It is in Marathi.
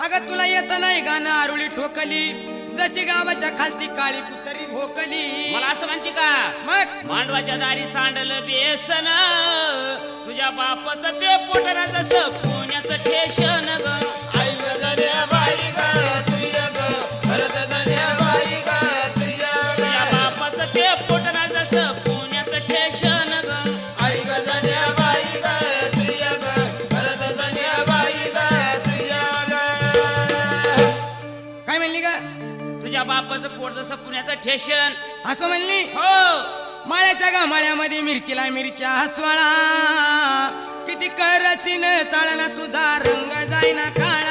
अगं तुला येत नाही गाणं आरुळी ठोकली जशी गावाच्या खालती काळी कुतरी भोकली मला असं म्हणते का मग मांडवाच्या दारी सांडलं बेसन तुझ्या बापाचं ते पोटरा जसं पुण्याचं ठेशन ग आई ग धन्या बाई ग तुझ्या ग भरत धन्या बाई ग तुझ्या बापाचं ते पोटरा जसं पुण्याचं ठेशन ग आई ग धन्या बाई ग तुझ्या ग भरत धन्या बाई ग तुझ्या काय म्हणली ग तुझ्या बापाचं पोट जसं पुण्याचं ठेशन असं म्हणली हो माळ्याच्या गामाळ्यामध्ये मिरचीला मिरच्या हसवाळा किती करसीन चाळना तुझा रंग जाईना काळा